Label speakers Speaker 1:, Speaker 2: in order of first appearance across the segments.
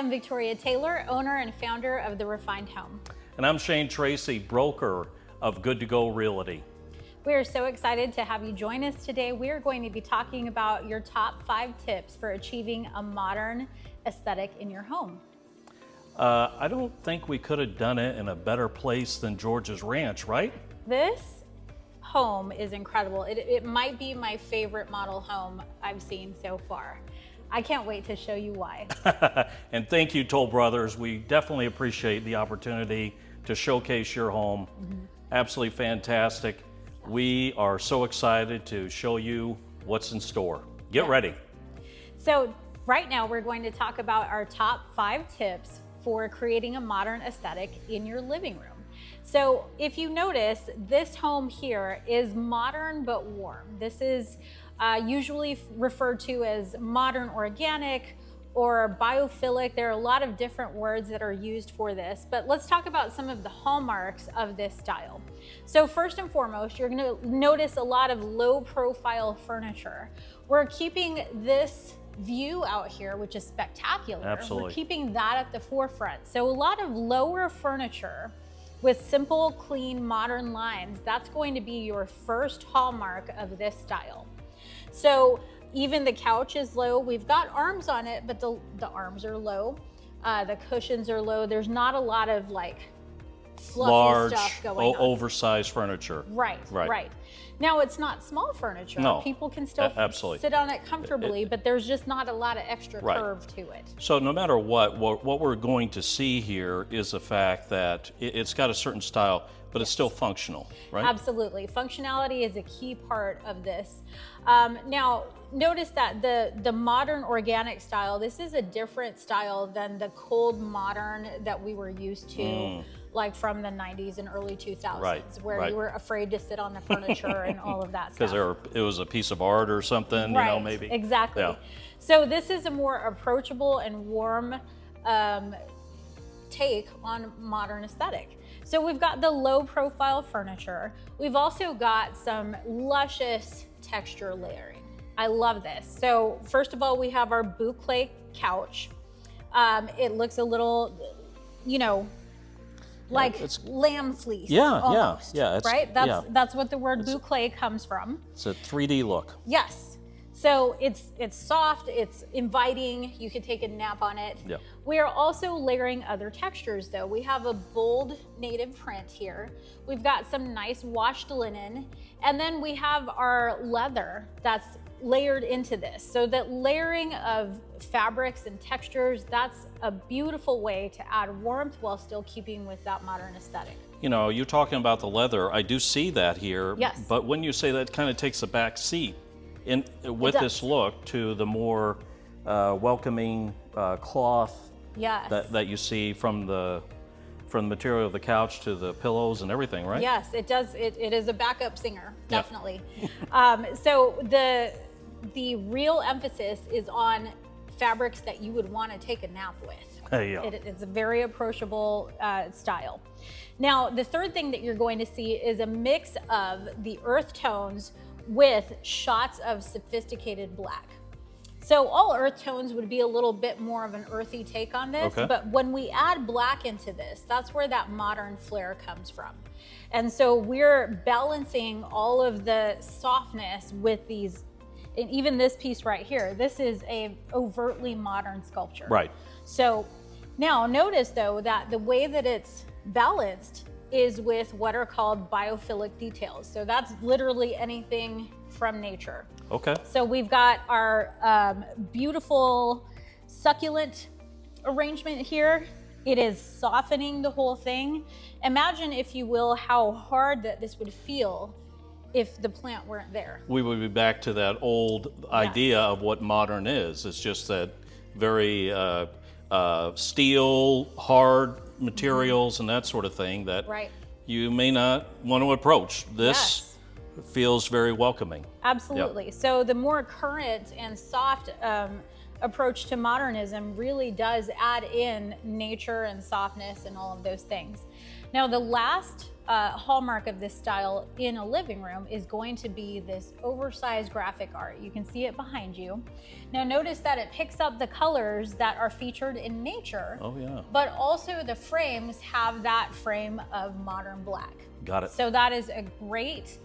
Speaker 1: I'm Victoria Taylor, owner and founder of The Refined Home.
Speaker 2: And I'm Shane Tracy, broker of Good to Go Realty.
Speaker 1: We are so excited to have you join us today. We are going to be talking about your top 5 tips for achieving a modern aesthetic in your home.
Speaker 2: I don't think we could have done it in a better place than George's Ranch, right?
Speaker 1: This home is incredible. It might be my favorite model home I've seen so far. I can't wait to show you why.
Speaker 2: And thank you, Toll Brothers. We definitely appreciate the opportunity to showcase your home. Absolutely fantastic. We are so excited to show you what's in store. Get ready.
Speaker 1: So right now we're going to talk about our top 5 tips for creating a modern aesthetic in your living room. So if you notice, this home here is modern but warm. This is usually referred to as modern organic or biophilic. There are a lot of different words that are used for this, but let's talk about some of the hallmarks of this style. So first and foremost, you're going to notice a lot of low profile furniture. We're keeping this view out here, which is spectacular.
Speaker 2: Absolutely.
Speaker 1: We're keeping that at the forefront. So a lot of lower furniture with simple, clean, modern lines, that's going to be your first hallmark of this style. So even the couch is low. We've got arms on it, but the arms are low. The cushions are low. There's not a lot of like fluffy
Speaker 2: Large,
Speaker 1: stuff going on.
Speaker 2: oversized furniture.
Speaker 1: Right. Now it's not small furniture.
Speaker 2: No,
Speaker 1: people can still sit on it comfortably, but there's just not a lot of extra curve to it.
Speaker 2: So no matter what we're going to see here is the fact that it's got a certain style, but it's still functional, right?
Speaker 1: Absolutely. Functionality is a key part of this. Now, notice that the modern organic style, this is a different style than the cold modern that we were used to, like from the 90s and early 2000s, where you were afraid to sit on the furniture and all of that stuff.
Speaker 2: Because it was a piece of art or something, you know, maybe.
Speaker 1: Exactly. Yeah. So this is a more approachable and warm take on modern aesthetic. So we've got the low profile furniture. We've also got some luscious texture layering. I love this. So first of all, we have our boucle couch. It looks a little, you know, like lamb fleece. Almost, right? That's what the word boucle comes from.
Speaker 2: It's a 3D look.
Speaker 1: Yes. So it's soft, it's inviting, you could take a nap on it.
Speaker 2: Yeah.
Speaker 1: We are also layering other textures though. We have a bold native print here. We've got some nice washed linen, and then we have our leather that's layered into this. So that layering of fabrics and textures, that's a beautiful way to add warmth while still keeping with that modern aesthetic.
Speaker 2: You know, you're talking about the leather, I do see that here.
Speaker 1: Yes.
Speaker 2: But when you say that, kind of takes a back seat with this look to the more welcoming cloth that you see from the material of the couch to the pillows and everything, right?
Speaker 1: Yes, it does. It is a backup singer, definitely. So the real emphasis is on fabrics that you would want to take a nap with. It's a very approachable style. Now, the third thing that you're going to see is a mix of the earth tones with shots of sophisticated black. So all earth tones would be a little bit more of an earthy take on this, but when we add black into this, that's where that modern flair comes from. And so we're balancing all of the softness with these, and even this piece right here, this is a overtly modern sculpture.
Speaker 2: Right.
Speaker 1: So now notice though that the way that it's balanced is with what are called biophilic details. So that's literally anything from nature.
Speaker 2: Okay.
Speaker 1: So we've got our beautiful succulent arrangement here. It is softening the whole thing. Imagine, if you will, how hard that this would feel if the plant weren't there.
Speaker 2: We would be back to that old idea of what modern is. It's just that very steel, hard materials and that sort of thing that you may not want to approach. This feels very welcoming.
Speaker 1: Absolutely. So the more current and soft approach to modernism really does add in nature and softness and all of those things. Now, the last hallmark of this style in a living room is going to be this oversized graphic art. You can see it behind you. Now, notice that it picks up the colors that are featured in nature.
Speaker 2: Oh, yeah.
Speaker 1: But also the frames have that frame of modern black.
Speaker 2: Got it.
Speaker 1: So that is a great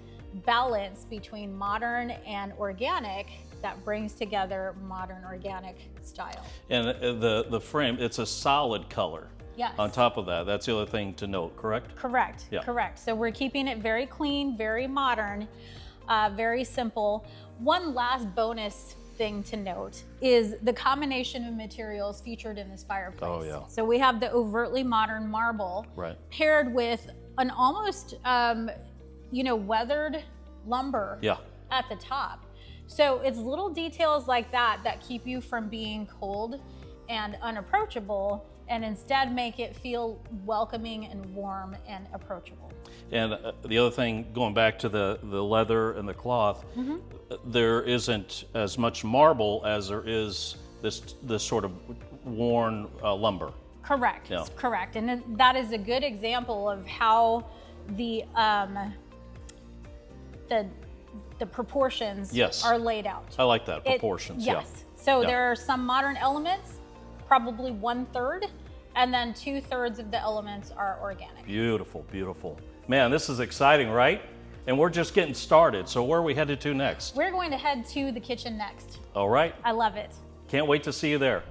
Speaker 1: balance between modern and organic that brings together modern organic style.
Speaker 2: And the frame, it's a solid color.
Speaker 1: Yes.
Speaker 2: On top of that, that's the other thing to note, correct?
Speaker 1: Correct, yeah. Correct. So we're keeping it very clean, very modern, very simple. One last bonus thing to note is the combination of materials featured in this fireplace.
Speaker 2: Oh, yeah.
Speaker 1: So we have the overtly modern marble paired with an almost, weathered lumber at the top. So it's little details like that that keep you from being cold and unapproachable, and instead make it feel welcoming and warm and approachable.
Speaker 2: And the other thing, going back to the leather and the cloth, there isn't as much marble as there is this sort of worn lumber.
Speaker 1: Correct, correct. And that is a good example of how the proportions are laid out.
Speaker 2: I like that, proportions,
Speaker 1: yes. So there are some modern elements, probably 1/3, and then 2/3 of the elements are organic.
Speaker 2: Beautiful, beautiful. Man, this is exciting, right? And we're just getting started. So where are we headed to next?
Speaker 1: We're going to head to the kitchen next.
Speaker 2: All right.
Speaker 1: I love it.
Speaker 2: Can't wait to see you there.